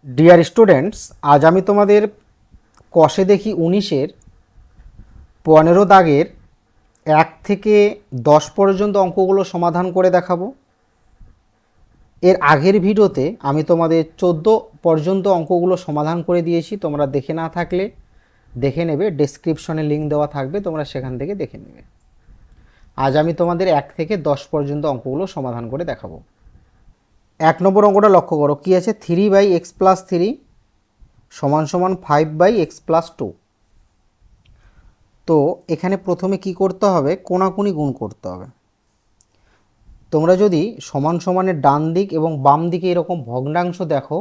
Dear students, আজ আমি তোমাদের কষে দেখি 19-এর 15 দাগের 1 থেকে 10 পর্যন্ত অঙ্কগুলো সমাধান করে দেখাবো। এর আগের ভিডিওতে আমি তোমাদের 14 পর্যন্ত অঙ্কগুলো সমাধান করে দিয়েছি। তোমরা দেখে না থাকলে দেখে নেবে, ডেসক্রিপশনে লিঙ্ক দেওয়া থাকবে, তোমরা সেখান থেকে দেখে নেবে। আজ আমি তোমাদের 1 থেকে 10 পর্যন্ত অঙ্কগুলো সমাধান করে দেখাবো। 1 নম্বর অঙ্কটা লক্ষ্য করো, কি আছে, 3/x+3 সমান সমান 5/x+2। তো এখানে প্রথমে কি করতে হবে, কোণাকুণি গুণ করতে হবে। তোমরা যদি সমান সমানের ডান দিক এবং বাম দিকে এরকম ভগ্নাংশ দেখো,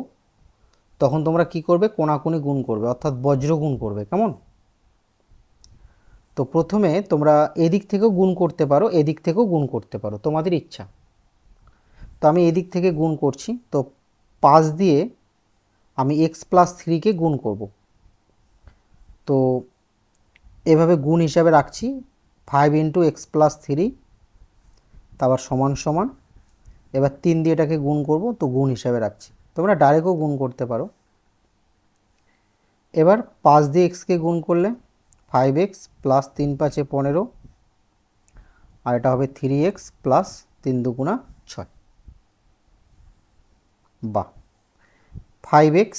তখন তোমরা কি করবে, কোণাকুণি গুণ করবে, অর্থাৎ বজ্র গুণ করবে। কেমন? তো প্রথমে তোমরা এদিক থেকেও গুণ করতে পারো, এদিক থেকেও গুণ করতে পারো, তোমাদের ইচ্ছা। তো আমি এদিক থেকে গুণ করছি। তো 5 দিয়ে আমি x+3কে গুণ করব। তো এভাবে গুণ হিসাবে রাখছি, 5 × x+3, তারপর সমান সমান, এবার 3 দিয়ে এটাকে গুণ করব, তো গুণ হিসাবে রাখছি। তোমরা ডাইরেক্টও গুণ করতে পারো। এবার 5 দিয়ে এক্সকে গুণ করলে 5x প্লাস 3 5 15, আর এটা হবে 3x প্লাস 3 2 6। বাহ, 5x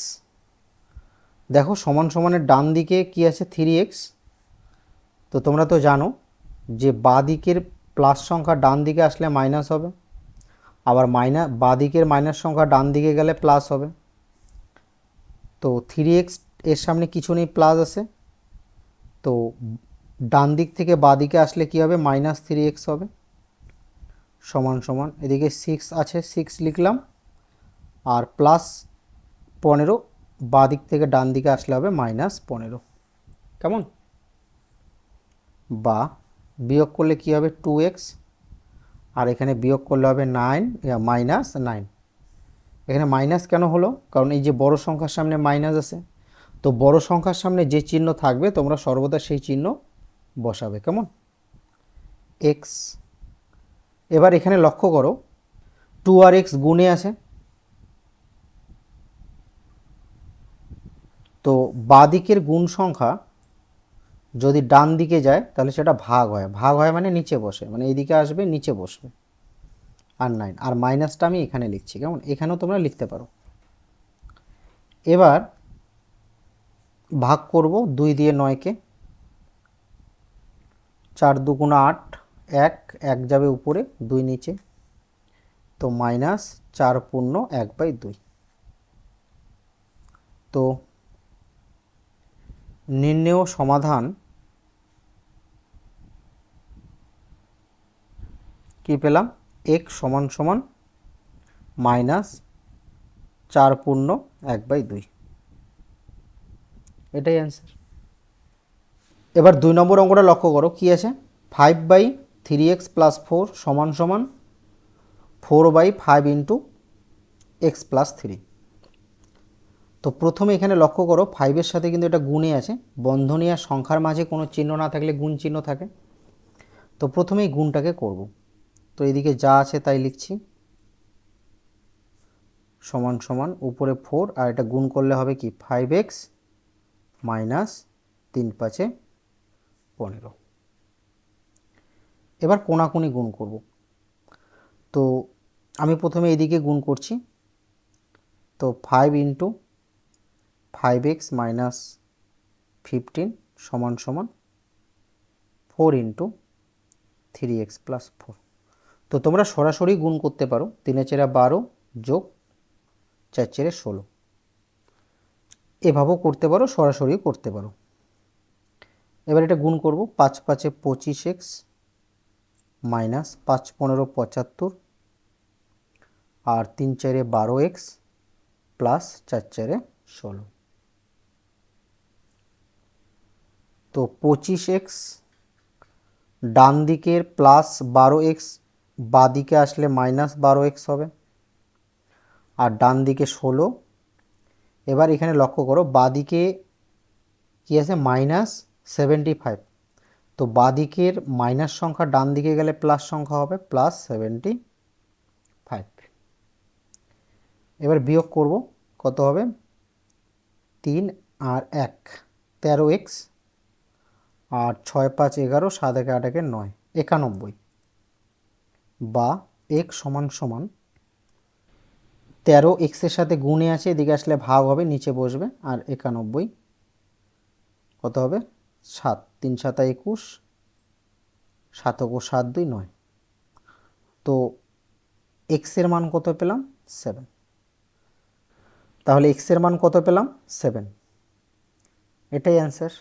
দেখো সমান সমানের ডান দিকে কি আছে, 3x। তো তোমরা তো জানো যে বাঁ দিকের প্লাস সংখ্যা ডান দিকে আসলে মাইনাস হবে, আবার বাঁ দিকের মাইনাস সংখ্যা ডান দিকে গেলে প্লাস হবে। তো 3x এর সামনে কিছু নেই, প্লাস আছে। তো ডান দিক থেকে বাঁ দিকে আসলে কি হবে, -3x হবে, সমান সমান, এদিকে 6 আছে, 6 লিখলাম, আর প্লাস 15 বাঁ দিক থেকে ডান দিকে আসলে হবে -15। কেমন? বা বিয়োগ করলে কি হবে, 2x, আর এখানে বিয়োগ করলে হবে -9। এখানে মাইনাস কেন হলো, কারণ এই যে বড় সংখ্যার সামনে মাইনাস আছে। তো বড় সংখ্যার সামনে যে চিহ্ন থাকবে তোমরা সর্বদা সেই চিহ্ন বসাবে। কেমন? x। এবার এখানে লক্ষ্য করো, 2 আর x গুণে আছে। তো বাঁ দিকের গুণ সংখ্যা যদি ডান দিকে যায় তাহলে সেটা ভাগ হয়। ভাগ হয় মানে নিচে বসে, মানে এইদিকে আসবে, নিচে বসবে। আর 9, আর মাইনাসটা আমি এখানে লিখছি। কেমন? এখানেও তোমরা লিখতে পারো। এবার ভাগ করব 2 দিয়ে 9কে, 4 2 8, 1 যাবে উপরে, 2 নিচে, তো -4 পূর্ণ 1/2। তো নির্ণেয় সমাধান কি পেলাম, x সমান সমান -4 পূর্ণ 1/2। এটাই অ্যান্সার। এবার 2 নম্বর অঙ্কটা লক্ষ্য করো, কি আছে, 5/3x + 4 সমান সমান 4/5 × x+3। তো প্রথমে এখানে লক্ষ্য করো, 5-এর সাথে কিন্তু এটা গুণে আছে। বন্ধনী আর সংখ্যার মাঝে কোনো চিহ্ন না থাকলে গুণ চিহ্ন থাকে। তো প্রথমেই গুণটাকে করব। তো এদিকে যা আছে তাই লিখছি, সমান সমান উপরে 4, আর এটা গুণ করলে হবে কি, 5x মাইনাস 3 5 15। এবার কোণাকুণি গুণ করব। তো আমি প্রথমে এদিকে গুণ করছি। তো 5 × 5x মাইনাস 15 সমান সমান 4 × 3x + 4। তো তোমরা সরাসরি গুণ করতে পারো, 3 4 12 যোগ 4 4 16, এভাবেও করতে পারো, সরাসরিও করতে পারো। এবার এটা গুণ করব, 5 5 25x মাইনাস 5 15 75, আর 3 4 12x প্লাস 4 4 16। তো 25x ডান দিকের প্লাস 12x বাঁ দিকে আসলে -12x হবে, আর ডান দিকে 16। এবার এখানে লক্ষ্য করো, বাঁ দিকে কি আছে, -75। তো বাঁ দিকের মাইনাস সংখ্যা ডান দিকে গেলে প্লাস সংখ্যা হবে, +75। এবার বিয়োগ করব, কত হবে, 3 আর 1 13x, আর 6 5 11, 7 1 8 1 9 91, বা x সমান সমান 13x এর সাথে গুণে আছে, এদিকে আসলে ভাগ হবে, নিচে বসবে, আর 91 কত হবে 7, 3 7 21, 7 7 2 9। তো x এর মান কত পেলাম 7। তাহলে x এর মান কত পেলাম 7, এটাই অ্যান্সার।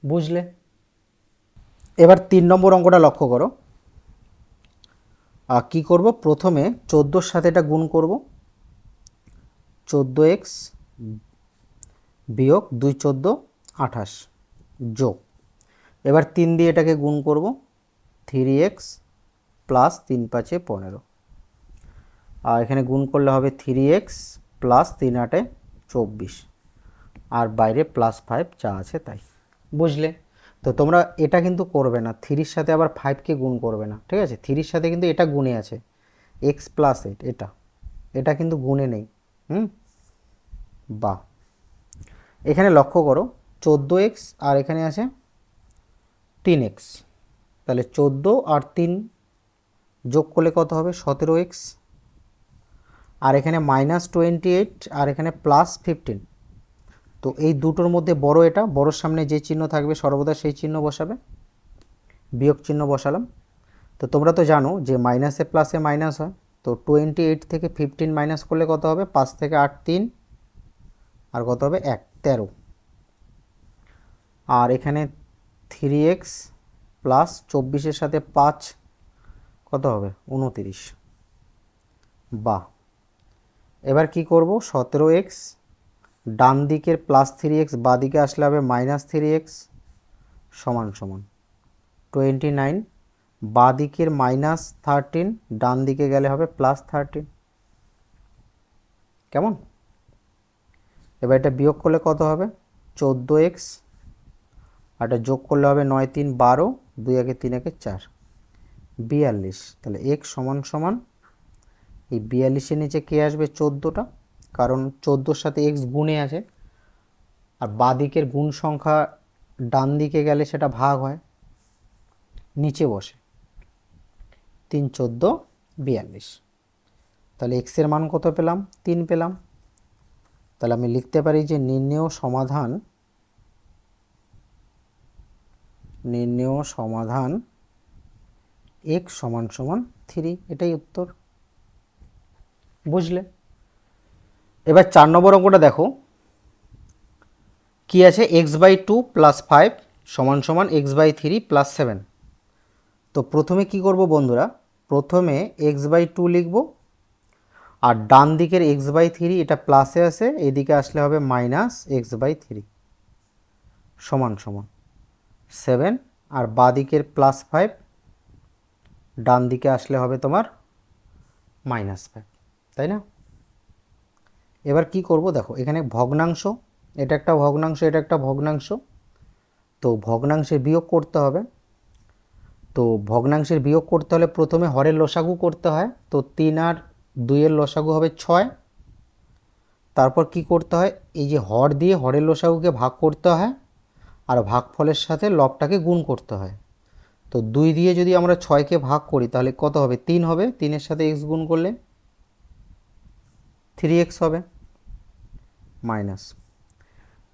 বুঝলে? এবার 3 নম্বর অঙ্কটা লক্ষ্য করো। কি করব, প্রথমে 14 সাথে এটা গুণ করব, 14x বিয়োগ 2 14 28 যোগ, এবার 3 দিয়ে এটাকে গুণ করব, 3x প্লাস 3 5 15, আর এখানে গুণ করলে হবে 3x প্লাস 3 8 24, আর বাইরে প্লাস 5 যা আছে তাই। বুঝলে? তো তোমরা এটা কিন্তু করবে না, 3 সাথে আবার 5কে গুণ করবে না, ঠিক আছে? 3 সাথে কিন্তু এটা গুণে আছে, x প্লাস 8, এটা কিন্তু গুণে নেই। বা এখানে লক্ষ্য করো 14x আর এখানে আছে 3x, তাহলে 14 আর 3 যোগ করলে কত হবে 17x, আর এখানে -28 আর এখানে +15। তো এই দুটোর মধ্যে বড় এটা, বড়োর সামনে যে চিহ্ন থাকবে সর্বদা সেই চিহ্ন বসাবে, বিয়োগ চিহ্ন বসালাম। তো তোমরা তো জানো যে মাইনাসে প্লাসে মাইনাস হয়, তো 28 থেকে 15 মাইনাস করলে কত হবে 5 থেকে 8 3, আর কত হবে 1 13, আর এখানে 3x প্লাস 24-এর সাথে 5 কত হবে 29। বা এবার কি করব, 17x ডান দিকের প্লাস 3x বাঁ দিকে আসলে হবে -3x সমান সমান 29, বাঁ দিকের -13 ডান দিকে গেলে হবে +13। কেমন? এবার এটা বিয়োগ করলে কত হবে 14x, আর এটা যোগ করলে হবে 9 3 12, 2 1 3 1 4 42। তাহলে x সমান সমান এই 42-এর নিচে কে আসবে 14টা, কারণ 14-র সাথে x গুণে আছে, আর বাঁ দিকের গুণ সংখ্যা ডান দিকে গেলে সেটা ভাগ হয়, নিচে বসে 3 14 42। তাহলে x এর মান কত পেলাম 3 পেলাম। তাহলে আমি লিখতে পারি যে নির্ণেয় সমাধান x সমান সমান 3, এটাই উত্তর। বুঝলে? এবার 4 নম্বর অঙ্কটা দেখো, কি আছে x/2 + 5 সমান সমান x/3 + 7। তো প্রথমে কি করব বন্ধুরা, প্রথমে x/2 লিখব, আর ডান দিকের x/3 এটা প্লাসে আছে, এদিকে আসলে হবে -x/3 সমান সমান 7, আর বাঁ দিকের +5 ডান দিকে আসলে হবে তোমার -5, তাই না? এবার কি করব দেখো, এখানে ভগ্নাংশ, এটা একটা ভগ্নাংশ, এটা একটা ভগ্নাংশ, তো ভগ্নাংশের বিয়োগ করতে হবে। তো ভগ্নাংশের বিয়োগ করতে হলে প্রথমে হরের লসাগু করতে হয়, তো 3 আর 2 এর লসাগু হবে 6। তারপর কি করতে হয়, এই যে হর দিয়ে হরের লসাগুকে ভাগ করতে হয়, আর ভাগফলের সাথে লবটাকে গুণ করতে হয়। তো 2 দিয়ে যদি আমরা 6কে ভাগ করি তাহলে কত হবে 3 হবে, 3-এর সাথে x গুণ করলে 3x হবে, মাইনাস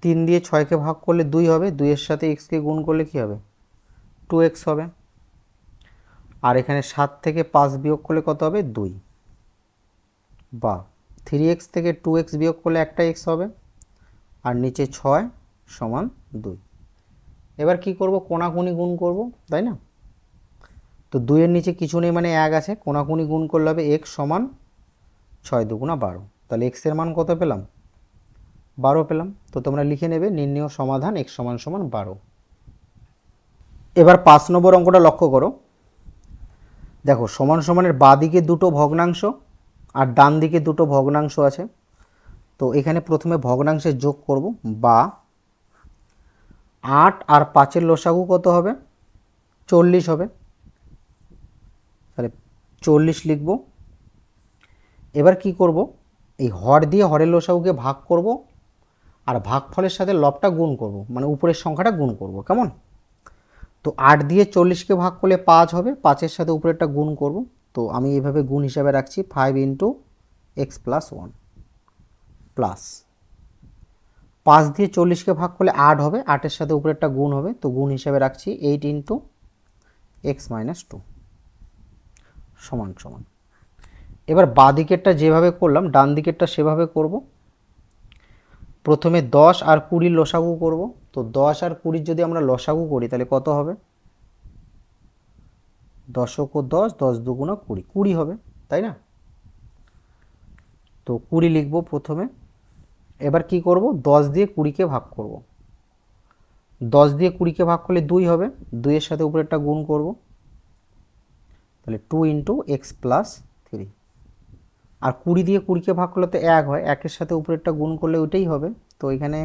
3 দিয়ে 6কে ভাগ করলে 2 হবে, 2-এর সাথে x-কে গুণ করলে কি হবে 2x হবে, আর এখানে 7 থেকে 5 বিয়োগ করলে কত হবে 2, বা 3x থেকে 2x বিয়োগ করলে একটা x হবে, আর নিচে 6 সমান 2। এবার কি করব, কোণাকুণি গুণ করব, তাই না? তো 2 এর নিচে কিছু নেই মানে 1 আছে, কোণাকুণি গুণ করলে হবে x সমান 6 2 12। তাহলে x এর মান কত পেলাম 12 পেলাম। তো তোমরা লিখে নেবে নির্ণেয় সমাধান x সমান সমান 12। এবার 5 নম্বর অঙ্কটা লক্ষ্য করো, দেখো সমান সমানের বাঁ দিকে দুটো ভগ্নাংশ আর ডান দিকে দুটো ভগ্নাংশ আছে। তো এখানে প্রথমে ভগ্নাংশের যোগ করব, বা 8 আর 5-এর লসাগু কত হবে 40 হবে, তাহলে 40 লিখব। এবার কি করব, এই হর দিয়ে হরের লসাগুকে ভাগ করব, আর ভাগফলের সাথে লবটা গুণ করব, মানে উপরের সংখ্যাটা গুণ করব। কেমন? তো 8 দিয়ে 40কে ভাগ করলে 5 হবে, 5-এর সাথে উপরেরটা গুণ করব। তো আমি এভাবে গুণ হিসাবে রাখছি 5 ইন্টু এক্স প্লাস 1 প্লাস 5 দিয়ে 40কে ভাগ করলে 8 হবে, 8-এর সাথে উপরেরটা গুণ হবে, তো গুণ হিসাবে রাখছি 8 ইন্টু এক্স মাইনাস 2 সমান সমান। এবার বাঁ দিকেরটা যেভাবে করলাম ডান দিকেরটা সেভাবে করব। প্রথমে 10 আর 20 লসাগু করব। তো 10 আর 20 যদি আমরা লসাগু করি তাহলে কত হবে? 10 ও 10, 10 দুগুণা 20, 20 হবে, তাই না? তো 20 লিখব প্রথমে। এবার কি করব? 10 দিয়ে 20কে ভাগ করব। 10 দিয়ে 20কে ভাগ করলে 2 হবে, 2-এর সাথে উপরেরটা গুণ করব, তাহলে 2 ইন্টু এক্স প্লাস 3। আর 20 দিয়ে 20কে ভাগ করলে তো 1 হয়, 1-এর সাথে উপরেরটা গুণ করলে ওইটাই হবে। তো এখানে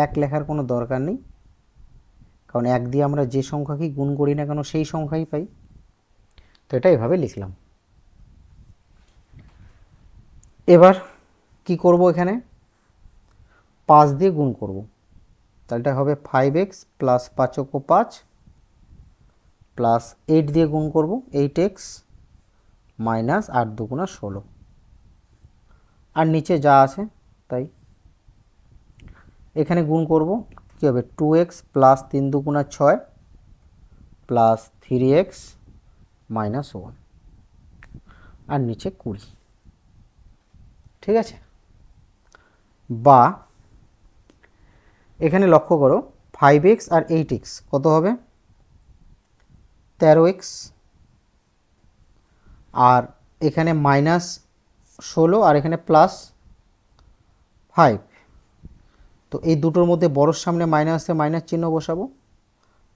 1 লেখার কোনো দরকার নেই, কারণ 1 দিয়ে আমরা যে সংখ্যাকেই গুণ করি না কেন সেই সংখ্যাই পাই। তো এটা এভাবে লিখলাম। এবার কি করব? এখানে 5 দিয়ে গুণ করব, তাহলে এটা হবে 5x প্লাস 5 ও 5 প্লাস 8 দিয়ে গুণ করব, 8x মাইনাস 8 দুগুণা 16, আর নিচে যা আছে তাই। এখানে গুণ করব, কী হবে? 2x প্লাস 3 দুগুণা 6 প্লাস 3x মাইনাস 1, আর নিচে 20। ঠিক আছে? বা এখানে লক্ষ্য করো 5x আর 8x কত হবে? 13x, আর এখানে মাইনাস 16 আর এখানে প্লাস 5। তো এই দুটোর মধ্যে বড়োর সামনে মাইনাসে মাইনাস চিহ্ন বসাবো।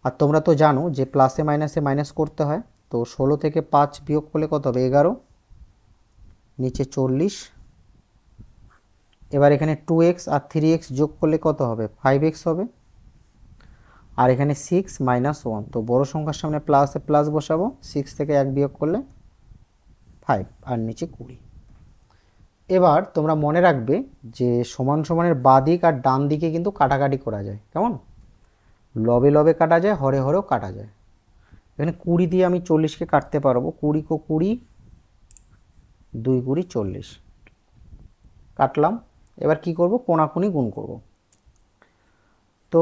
আর তোমরা তো জানো যে প্লাসে মাইনাসে মাইনাস করতে হয়। তো 16 থেকে 5 বিয়োগ করলে কত হবে? 11, নিচে 40। এবার এখানে 2x আর 3x যোগ করলে কত হবে? 5x হবে, আর এখানে 6 মাইনাস 1। তো বড় সংখ্যার সামনে প্লাসে প্লাস বসাবো, 6 থেকে 1 বিয়োগ করলে 5, আর নিচে 20। এবার তোমরা মনে রাখবে যে সমান সমানের বাঁ দিক আর ডান দিকে কিন্তু কাটাকাটি করা যায়। কেমন? লবে লবে কাটা যায়, হরে হরেও কাটা যায়। এখানে 20 দিয়ে আমি 40কে কাটতে পারবো, 20 কো 20, 2 20 40 কাটলাম। এবার কি করব? কোণাকুনি গুণ করব। তো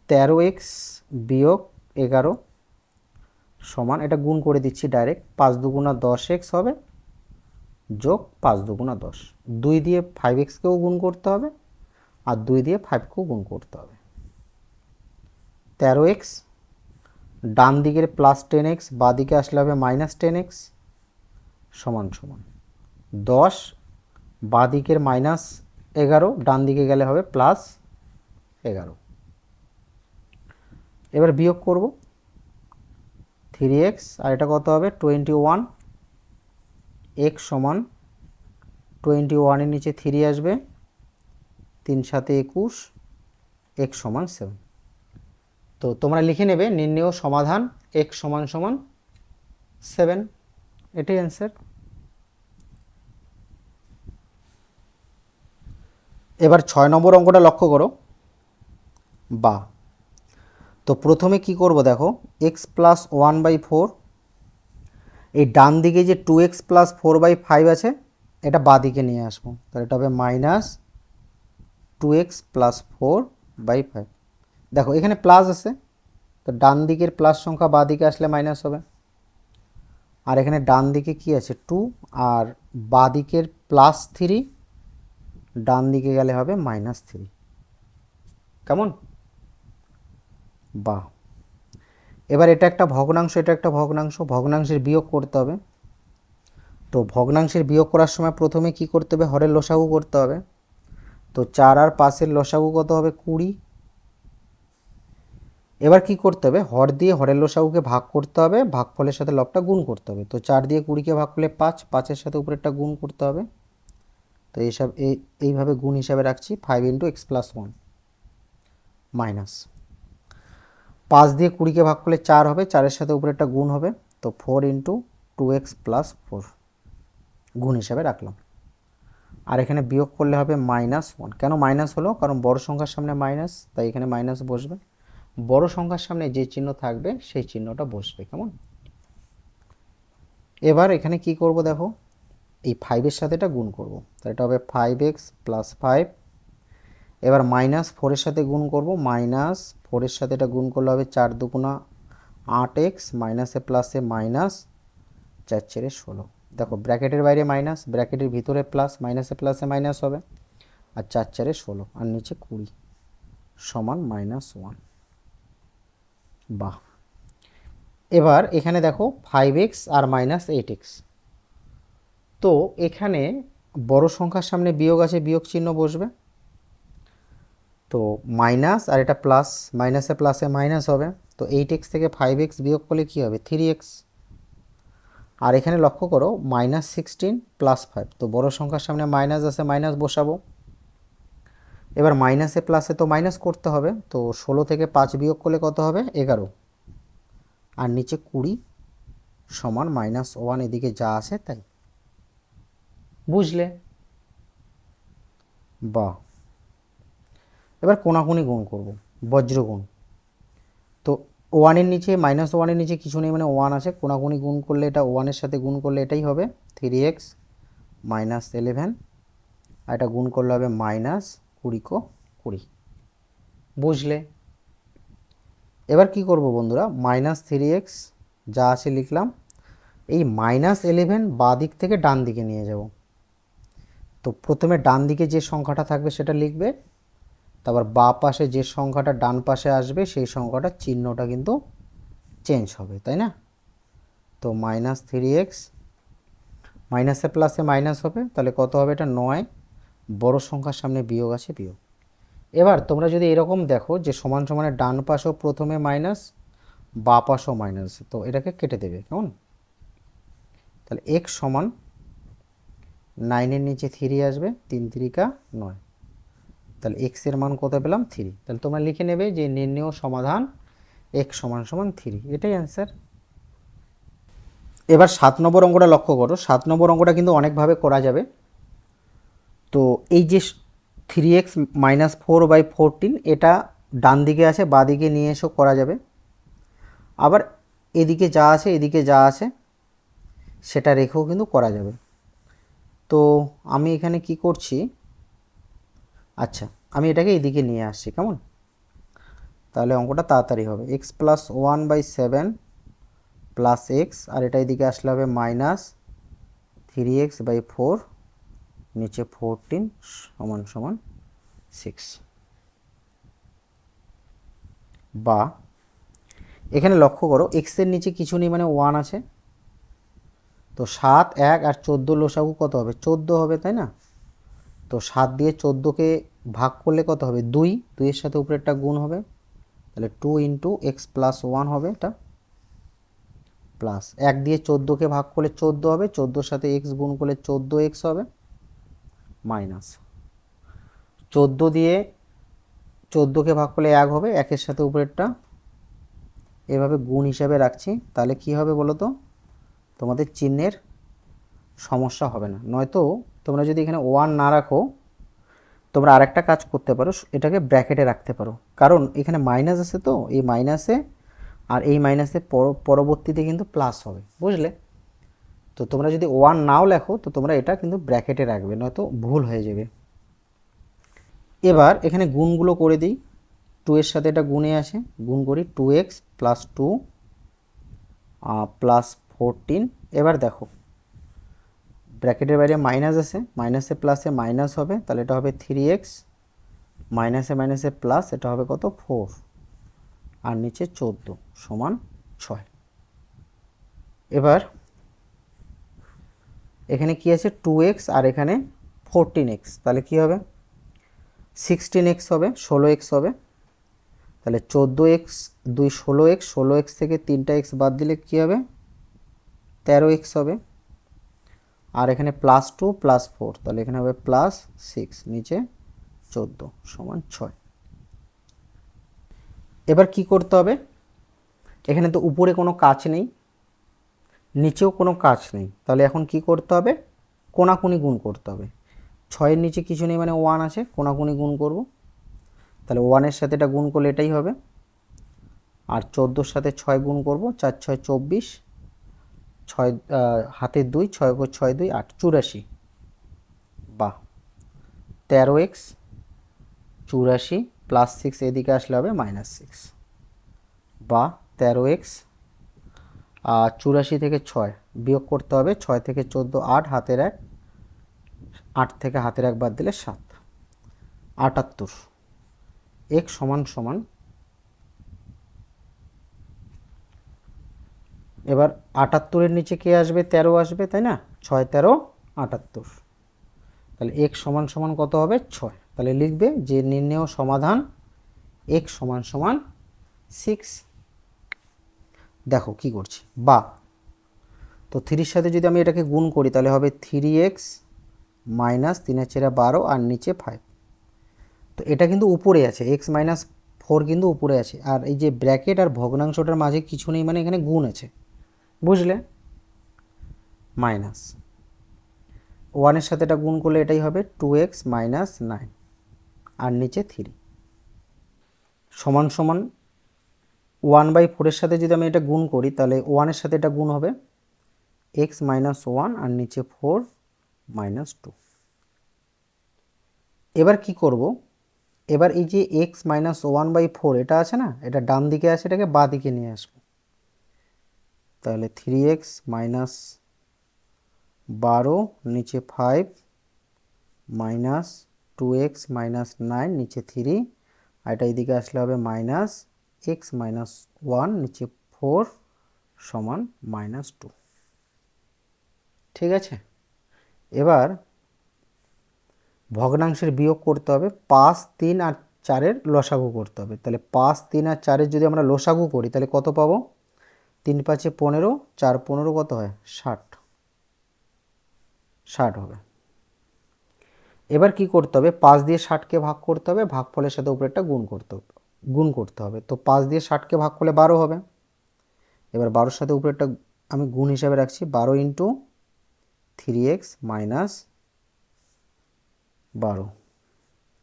13x বিয়োগ 11 সমান, এটা গুণ করে দিচ্ছি ডাইরেক্ট, 5 দুগুণা 10x হবে যোগ 5 দুগুণা 10। 2 দিয়ে 5xকেও গুণ করতে হবে, আর 2 দিয়ে 5কেও গুণ করতে হবে। 13x, ডান দিকের প্লাস 10x, বাঁ দিকে আসলে হবে মাইনাস 10x সমান সমান 10, বাঁ দিকের মাইনাস 11, ডান দিকে গেলে হবে প্লাস 11। এবার বিয়োগ করব 3x, আর এটা কত হবে? 21, x সমান 21-এর নিচে 3 আসবে, 3 7 21, x সমান 7। তো তোমরা লিখে নেবে নির্ণেয় সমাধান x সমান সমান 7, এটাই অ্যান্সার। এবার 6 নম্বর অঙ্কটা লক্ষ্য করো। বা তো প্রথমে কি করব দেখো, x প্লাস 1/4, এই ডান দিকে যে 2x প্লাস 4/5 আছে এটা বাঁ দিকে নিয়ে আসবো, তাহলে এটা হবে মাইনাস 2x প্লাস 4/5। দেখো এখানে প্লাস আছে, তো ডান দিকের প্লাস সংখ্যা বাঁ দিকে আসলে মাইনাস হবে। আর এখানে ডান দিকে কি আছে? 2, আর বাঁ দিকের প্লাস 3, ডান দিকে গেলে হবে মাইনাস 3। কেমন? বাহ। এবার এটা একটা ভগ্নাংশ, এটা একটা ভগ্নাংশ, ভগ্নাংশের বিয়োগ করতে হবে। তো ভগ্নাংশের বিয়োগ করার সময় প্রথমে কি করতে হবে? হরের লসাগু করতে হবে। তো 4 আর 5-এর লসাগু কত হবে? 20। এবার কি করতে হবে? হর দিয়ে হরের লসাগুকে ভাগ করতে হবে, ভাগফলের সাথে লবটা গুণ করতে হবে। তো 4 দিয়ে 20কে ভাগ করলে 5, 5-এর সাথে উপরেরটা গুণ করতে হবে। তো এইভাবে গুণ হিসাবে রাখছি 5 ইন্টু এক্স প্লাস 1 মাইনাস 5 দিয়ে 20কে ভাগ করলে 4 হবে, 4-এর সাথে উপরেরটা গুণ হবে। তো 4 ইন্টু 2x প্লাস 4 গুণ হিসাবে রাখলাম। আর এখানে বিয়োগ করলে হবে -1। কেন মাইনাস হলো? কারণ বড় সংখ্যার সামনে মাইনাস, তাই এখানে মাইনাস বসবে। বড় সংখ্যার সামনে যে চিহ্ন থাকবে সেই চিহ্নটা বসবে। কেমন? এবার এখানে কি করব দেখো, এই 5-এর সাথে এটা গুণ করব, তাহলে এটা হবে 5x + 5। এবার -4-এর সাথে গুণ করব, -4-এর সাথে এটা গুণ করলে হবে 4 × 2 = 8x, মাইনাসে প্লাসে মাইনাস, 4 × 4 = 16। দেখো ব্র্যাকেটের বাইরে মাইনাস, ব্র্যাকেটের ভিতরে প্লাস, মাইনাসে প্লাসে মাইনাস হবে, আর 4 × 4 = 16, আর নিচে 20 সমান -1। বাহ। এবার এখানে দেখো 5x আর -8x, তো এখানে বড় সংখ্যার সামনে বিয়োগ আছে, বিয়োগ চিহ্ন বসবে। তো মাইনাস আর এটা প্লাস, মাইনাসে প্লাসে মাইনাস হবে, তো 8x থেকে 5x বিয়োগ করলে কি হবে? 3x। আর এখানে লক্ষ্য করো -16 + 5, তো বড় সংখ্যার সামনে মাইনাস আছে, মাইনাস বসাবো। এবার মাইনাসে প্লাসে তো মাইনাস করতে হবে, তো 16 থেকে 5 বিয়োগ করলে কত হবে? 11, আর নিচে 20 সমান -1। এদিকে যা আছে তাই। বুঝলে? বাহ। এবার কোনাকুনি গুণ করব, বজ্র গুণ। তো 1-এর নিচে -1-এর নিচে কিছু নেই, মানে 1 আছে, কোনাকুনি গুণ করলে এটা 1-এর সাথে গুণ করলে এটাই হবে 3x - 11, আর এটা গুণ করলে হবে -20 × 20। বুঝলে? এবার কি করব বন্ধুরা, -3x যা আছে লিখলাম, এই -11 বাঁ দিক থেকে ডান দিকে নিয়ে যাব। তো প্রথমে ডান দিকে যে সংখ্যাটা থাকবে সেটা লিখবে, তারপর বাঁ পাশে যে সংখ্যাটা ডান পাশে আসবে সেই সংখ্যাটার চিহ্নটা কিন্তু চেঞ্জ হবে, তাই না? তো -3x, মাইনাসে প্লাসে মাইনাস হবে, তাহলে কত হবে? এটা 9, বড় সংখ্যার সামনে বিয়োগ আছে, বিয়োগ। এবার তোমরা যদি এরকম দেখো যে সমান সমানের ডান পাশও প্রথমে মাইনাস, বাঁ পাশও মাইনাস, তো এটাকে কেটে দেবে। কেমন? তাহলে x সমান 9-এর নিচে 3 আসবে, 3 × 3 = 9, তাহলে x এর মান কত পেলাম? 3। তাহলে তোমরা লিখে নেবে যে নির্ণেয় সমাধান x = 3, এটাই অ্যান্সার। এবার 7 নম্বর অঙ্কটা লক্ষ্য করো। 7 নম্বর অঙ্কটা কিন্তু অনেকভাবে করা যাবে। তো এই যে 3x - 4/14, এটা ডান দিকে আছে, বাঁ দিকে নিয়ে এসেও করা যাবে। আবার এদিকে যা আছে, এদিকে যা আছে সেটা রেখেও কিন্তু করা যাবে। তো আমি এখানে কি করছি, আচ্ছা আমি এটাকে এদিকে নিয়ে আসছি। কেমন? তাহলে অঙ্কটা তাড়াতাড়ি হবে। x + 1/7 + x, আর এটা এদিকে আসলে হবে -3x/4, নিচে 14 = 6। বা এখানে লক্ষ্য করো x এর নিচে কিছু নেই, মানে 1 আছে, তো 7, 1 আর 14 লসাগু কত হবে? 14 হবে, তাই না? তো 7 দিয়ে 14কে ভাগ করলে কত হবে? 2, 2-এর সাথে উপরেরটা গুণ হবে, তাহলে 2 × x + 1 হবে, এটা প্লাস 1 দিয়ে 14কে ভাগ করলে 14 হবে, 14-এর সাথে x গুণ করলে 14x হবে, মাইনাস 14 দিয়ে 14কে ভাগ করলে 1 হবে, 1-এর সাথে উপরেরটা এভাবে গুণ হিসাবে রাখছি। তাহলে কি হবে বলো তো? তোমাদের চিহ্নের সমস্যা হবে না। নয়তো তোমরা যদি এখানে 1 না রাখো, তোমরা আরেকটা কাজ করতে পারো, এটাকে ব্র্যাকেটে রাখতে পারো, কারণ এখানে মাইনাস আছে, তো এই মাইনাসে আর এই মাইনাসে পরবর্তীতে কিন্তু প্লাস হবে। বুঝলে? তো তোমরা যদি 1 নাও লেখো, তো তোমরা এটা কিন্তু ব্র্যাকেটে রাখবে, নয়তো ভুল হয়ে যাবে। এবার এখানে গুণগুলো করে দিই। 2-এর সাথে এটা গুণে আসে, গুণ করি 2x + 2 + 14। এবার দেখো ব্র্যাকেটের বাইরে মাইনাস আছে, মাইনাসে প্লাসে মাইনাস হবে, তাহলে এটা হবে 3x, মাইনাসে মাইনাসে প্লাস, এটা হবে কত? 4, আর নিচে 14 সমান 6। এবার এখানে কি আছে? 2x, আর এখানে 14x, তাহলে কি হবে? 16x হবে, 16x হবে, তাহলে 14x 2 16x, 16x থেকে 3টা x বাদ দিলে কি হবে? 13x হবে, আর এখানে +2 + 4, তাহলে এখানে হবে +6, নিচে 14 সমান 6। এবার কি করতে হবে? এখানে তো উপরে কোনো কাজ নেই, নিচেও কোনো কাজ নেই, তাহলে এখন কি করতে হবে? কোনাকুনি গুণ করতে হবে। ছয়ের নিচে কিছু নেই মানে 1 আছে, কোনাকুনি গুণ করব, তাহলে 1-এর সাথে এটা গুণ করলে এটাই হবে। আর 14-র সাথে 6 গুণ করব, 4 6 24, 6 হাতের 2, 6 × 6 2 8, 84। বা 13x 84 প্লাস 6 এদিকে আসলে হবে -6, বা 13x 84 থেকে 6 বিয়োগ করতে হবে, 6 থেকে 14 8, হাতের 1, 8 থেকে হাতের 1 বাদ দিলে 7, 78। x সমান সমান, এবার 78-এর নিচে কে আসবে, 13 আসবে, তাই না, 6 13 78, তাহলে x সমান সমান কত হবে, 6। তাহলে লিখবে যে নির্ণেয় সমাধান x সমান সমান 6। দেখো কি করছি, বা তো 3-এর সাথে যদি আমি এটাকে গুণ করি তাহলে হবে 3x মাইনাস 3 4 12 আর নিচে 5। তো এটা কিন্তু উপরে আছে, x মাইনাস 4 কিন্তু উপরে আছে, আর এই যে ব্র্যাকেট আর ভগ্নাংশটার মাঝে কিছু নেই মানে এখানে গুণ আছে, বুঝলে, মাইনাস 1-এর সাথে এটা গুণ করলে এটাই হবে 2x মাইনাস 9 আর নিচে 3 সমান সমান 1/4-এর সাথে যদি আমি এটা গুণ করি তাহলে 1-এর সাথে এটা গুণ হবে x মাইনাস 1 আর নিচে 4 মাইনাস 2। এবার কি করব, এবার এই যে x মাইনাস 1/4 এটা আছে না, এটা ডান দিকে আছে, এটাকে বাঁ দিকে নিয়ে আসবো, তাহলে 3x মাইনাস 12 নিচে 5 মাইনাস 2x মাইনাস 9 নিচে 3, আর এটা এইদিকে আসলে হবে মাইনাস x মাইনাস 1 নিচে 4 সমান -2। ঠিক আছে, এবার ভগ্নাংশের বিয়োগ করতে হবে, 5 3 আর 4-এর লসাগু করতে হবে। তাহলে 5 3 আর 4-এর যদি আমরা লসাগু করি তাহলে কত পাবো, 3 5 15, 4 15 কত হয়, 60 হবে। এবার কি করতে হবে, 5 দিয়ে 60-কে ভাগ করতে হবে, ভাগফলের সাথে উপরেরটা গুণ করতে হবে। তো 5 দিয়ে 60-কে ভাগ করলে 12 হবে। এবার 12-এর সাথে উপরেরটা আমি গুণ হিসাবে রাখছি, 12 ইন্টু 3x মাইনাস 12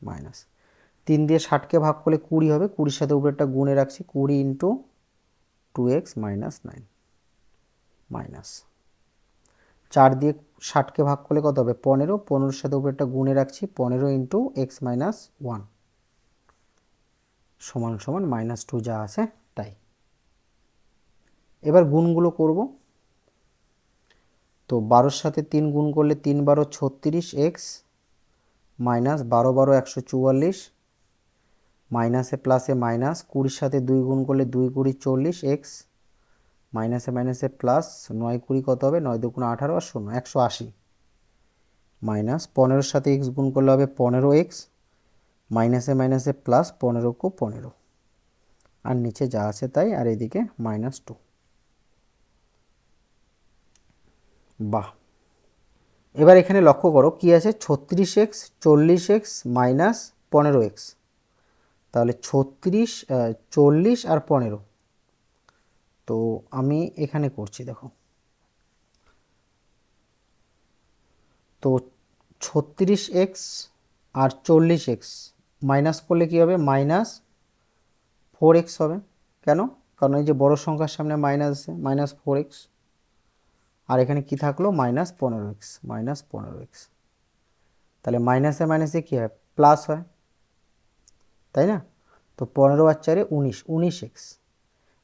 মাইনাস 3 দিয়ে 60-কে ভাগ করলে 20 হবে, 20-এর সাথে উপরেরটা গুণে রাখছি, 20 ইন্টু 2x মাইনাস 9 মাইনাস 4 দিয়ে 60-কে ভাগ করলে কত হবে, 15, 15-এর সাথে উপরেরটা গুণে রাখছি, 15 ইন্টু x মাইনাস 1 সমান সমান -2 যা আছে তাই। এবার গুণগুলো করব, তো 12-এর সাথে 3 গুণ করলে 3 12 36x মাইনাস 12 12 144, মাইনাসে প্লাসে মাইনাস, 20-এর সাথে 2 গুণ করলে 2 20 40x মাইনাসে মাইনাসে প্লাস, 9 20 কত হবে, 9 2 18 আর 0 180, মাইনাস 15-এর সাথে x গুণ করলে হবে 15x মাইনাসে মাইনাসে প্লাস, 15 को 15 আর নিচে যা আছে তাই, আর এদিকে -2। বাহ, এবার এখানে লক্ষ্য করো কি আছে, 36x 40x মাইনাস 15x, তাহলে 36 40 আর 15। তো আমি এখানে করছি, দেখো, তো 36x আর 40x মাইনাস করলে কি হবে, -4x হবে। কেন, কারণ এই যে বড় সংখ্যার সামনে মাইনাস আছে, -4x, আর এখানে কি থাকলো, -15x, তাহলে মাইনাসে মাইনাসে কি হয়, প্লাস হয়, তাই না। তো 15 আর 4 19, 19x।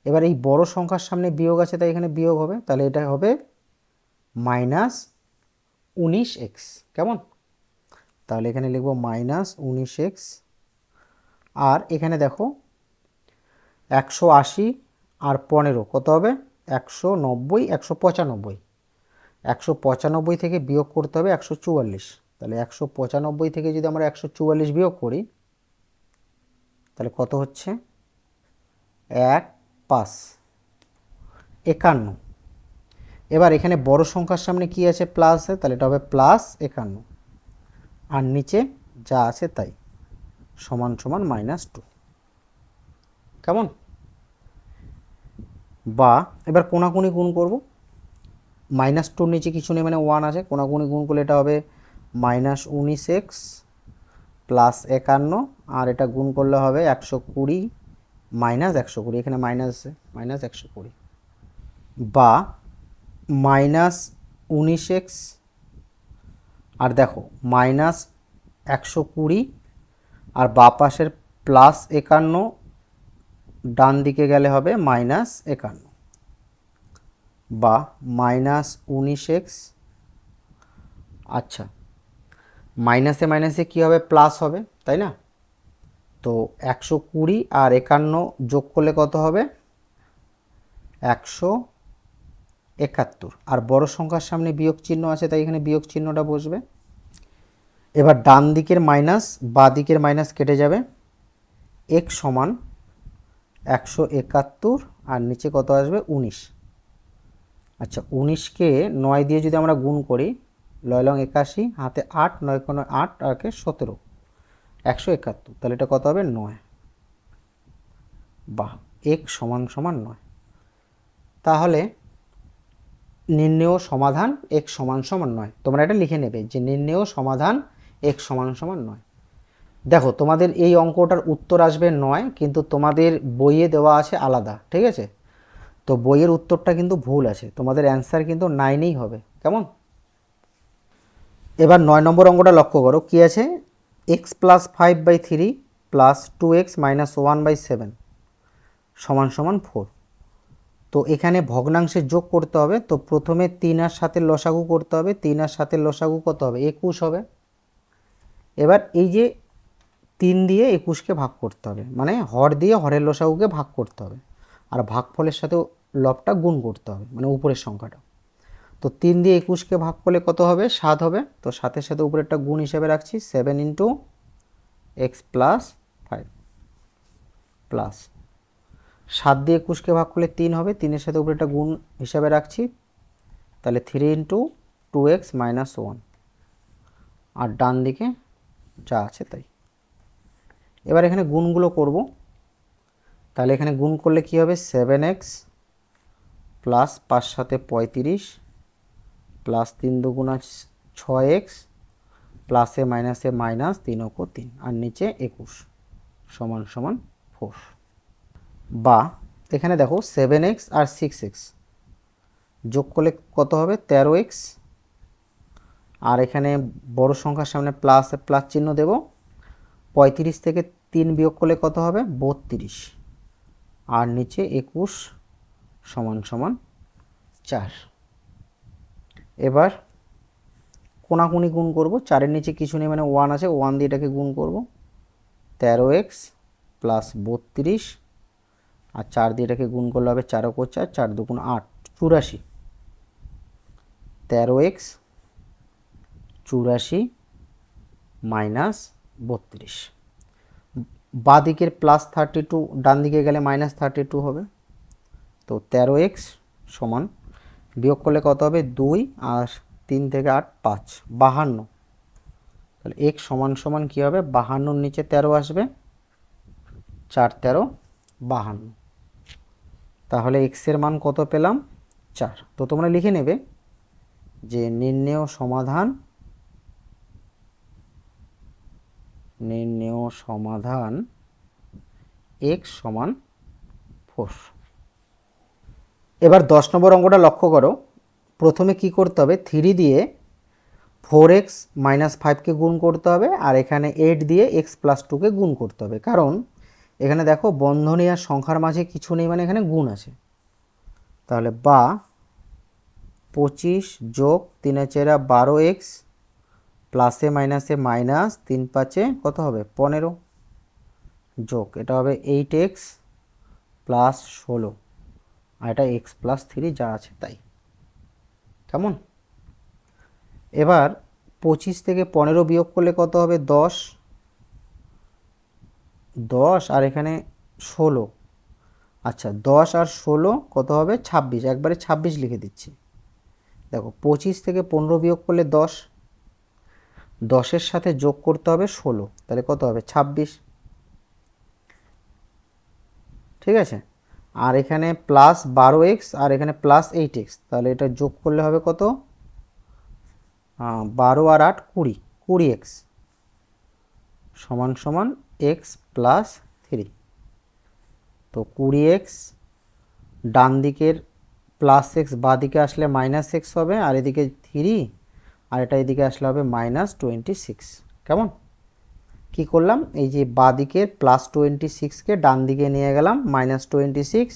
এবার এই বড় সংখ্যার সামনে বিয়োগ আছে তাই এখানে বিয়োগ হবে, তাহলে এটা হবে -19x। কেমন, তাহলে এখানে লিখব -19x। আর এখানে দেখো 180 আর 15 কত হবে, 190 195, 195 থেকে বিয়োগ করতে হবে 144, তাহলে 195 থেকে যদি আমরা 144 বিয়োগ করি তাহলে কত হচ্ছে, 1 5 51। এবার এখানে বড় সংখ্যার সামনে কি আছে, প্লাস আছে, তাহলে এটা হবে +51 আর নিচে যা আছে তাই, সমান সমান -2। কেমন, বা এবার কোনাকুনি গুণ করব, -2 নিচে কিছু নেই মানে 1 আছে, কোনাকুনি গুণ করলে এটা হবে -19x প্লাস 51, আর এটা গুণ করলে হবে 120 মাইনাস 120, এখানে মাইনাস আছে, মাইনাস 120, বা -19x আর দেখো -120 আর বাঁ পাশের +51, ডান দিকে গেলে হবে -51, বা -19x, আচ্ছা মাইনাসে মাইনাসে কী হবে, প্লাস হবে, তাই না? তো 120 আর 51 যোগ করলে কত হবে, 171, আর বড় সংখ্যার সামনে বিয়োগ চিহ্ন আছে, তাই এখানে বিয়োগ চিহ্নটা বসবে। এবার ডান দিকের মাইনাস বাঁ দিকের মাইনাস কেটে যাবে, x সমান 171 আর নিচে কত আসবে, 19। আচ্ছা 19কে 9 দিয়ে যদি আমরা গুণ করি, 9 লং 81, হাতে 8, 9 কোনো 8 আর 17, 171, তাহলে এটা কত হবে, 9, বা x সমান সমান 9। তাহলে নির্ণেয় সমাধান x সমান সমান 9, তোমরা এটা লিখে নেবে যে নির্ণেয় সমাধান x সমান সমান 9। দেখো তোমাদের এই অঙ্কটার উত্তর আসবে 9, কিন্তু তোমাদের বইয়ে দেওয়া আছে আলাদা, ঠিক আছে? তো বইয়ের উত্তরটা কিন্তু ভুল আছে, তোমাদের অ্যান্সার কিন্তু 9ই হবে, কেমন? এবার 9 নম্বর অঙ্কটা লক্ষ্য করো, কি আছে, x + 5/3 প্লাস 2x - 1/7 সমান সমান 4। তো এখানে ভগ্নাংশের যোগ করতে হবে, তো প্রথমে 3 আর 7-এর লসাগু করতে হবে, 3 আর 7-এর লসাগু কত হবে, 21 হবে। এবার এই যে 3 দিয়ে 21কে ভাগ করতে হবে, মানে হর দিয়ে হরের লসাগুকে ভাগ করতে হবে, আর ভাগফলের সাথে লবটা গুণ করতে হবে, মানে উপরের সংখ্যাটা। তো 3 দিয়ে 21কে ভাগ করলে কত হবে, 7 হবে। তো 7-এর সাথে উপরেরটা গুণ হিসেবে রাখছি, 7 × x + 5 প্লাস 7 দিয়ে 21কে ভাগ করলে 3 হবে, 3-এর সাথে উপরেরটা গুণ হিসাবে রাখছি, তাহলে 3 × 2x - 1, আর ডান দিকে যা আছে তাই। এবার এখানে গুণগুলো করব, তাহলে এখানে গুণ করলে কি হবে, 7x প্লাস 5 × 7 = 35 প্লাস 3 × 2 = 6x প্লাসে মাইনাসে মাইনাস, 3 × 3, আর নিচে 21 সমান সমান 4। বা এখানে দেখো 7x আর 6x যোগ করলে কত হবে, 13x, আর এখানে বড় সংখ্যার সামনে প্লাস চিহ্ন দেব, 35 থেকে 3 বিয়োগ করলে কত হবে, 32, আর নিচে 21 সমান সমান 4। এবার কোনাকুনি গুণ করব, 4-এর নিচে কিছু নেই মানে 1 আছে, 1 দিয়ে এটাকে গুণ করব, 13x প্লাস 32, আর 4 দিয়ে এটাকে গুণ করলে হবে 4 × 4, 4 × 2 = 8, 84, 13x 84 মাইনাস 32। বাঁ দিকের +32, ডান দিকে গেলে -32 হবে। তো 13x সমান, বিয়োগ করলে কত হবে, 2, আর 3 থেকে 8 5, 52। তাহলে x সমান সমান কী হবে, 52-র নিচে 13 আসবে, 4 × 13 = 52। তাহলে x এর মান কত পেলাম, 4। তো তোমরা লিখে নেবে যে নির্ণেয় সমাধান x সমান 4। এবার 10 নম্বর অঙ্কটা লক্ষ্য করো, প্রথমে কি করতে হবে, 3 দিয়ে 4x - 5কে গুণ করতে হবে, আর এখানে 8 দিয়ে x + 2কে গুণ করতে হবে, কারণ এখানে দেখো বন্ধনী আর সংখ্যার মাঝে কিছু নেই, মানে এখানে গুণ আছে। তাহলে বা 25 যোগ 3 × 4 = 12x প্লাসে মাইনাসে মাইনাস, 3 × 5 = কত হবে, 15, যোগ এটা হবে 8x প্লাস 16, আর এটা x + 3 যা আছে তাই, কেমন? এবার 25 থেকে 15 বিয়োগ করলে কত হবে, 10, আর এখানে 16, আচ্ছা 10 আর 16 কত হবে, 26, একবারে 26 লিখে দিচ্ছি। দেখো 25 থেকে 15 বিয়োগ করলে 10, 10-এর সাথে যোগ করতে হবে 16, তাহলে কত হবে, 26, ঠিক আছে? আর এখানে +12x আর এখানে +8x, তাহলে এটা যোগ করলে হবে কত, 12 আর 8 20, 20x সমান সমান x প্লাস 3। তো 20x ডান দিকের প্লাস এক্স বাঁ দিকে আসলে মাইনাস এক্স হবে, আর এদিকে 3 আর এটা এদিকে আসলে হবে -26। কেমন? কি করলাম, এই যে বাঁ দিকের +26কে ডান দিকে নিয়ে গেলাম -26,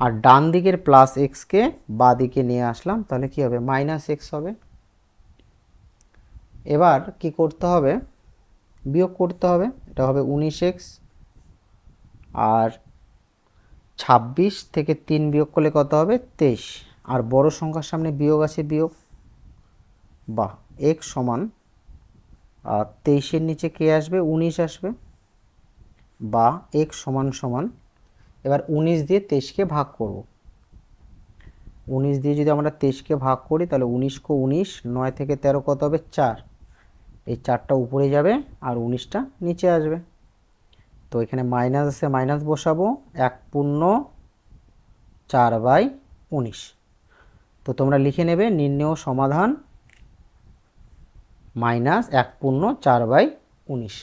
আর ডান দিকের প্লাস এক্সকে বাঁ দিকে নিয়ে আসলাম, তাহলে কি হবে -x হবে। এবার কি করতে হবে, বিয়োগ করতে হবে। এটা হবে 19x, আর 26 থেকে 3 বিয়োগ করলে কত হবে 23, আর বড় সংখ্যার সামনে বিয়োগ আছে, বিয়োগ বা x সমান 23-এর নিচে কে আসবে 19 আসবে, বা x সমান সমান এবার 19 দিয়ে 23কে ভাগ করব। 19 দিয়ে যদি আমরা 23কে ভাগ করি তাহলে 19 কো 19, 9 থেকে 13 কত হবে 4, এই 4টা উপরে যাবে আর 19টা নিচে আসবে। তো এখানে মাইনাস আছে, মাইনাস বসাবো, 1/4/19। তো তোমরা লিখে নেবে নির্ণেয় সমাধান -1/4/19।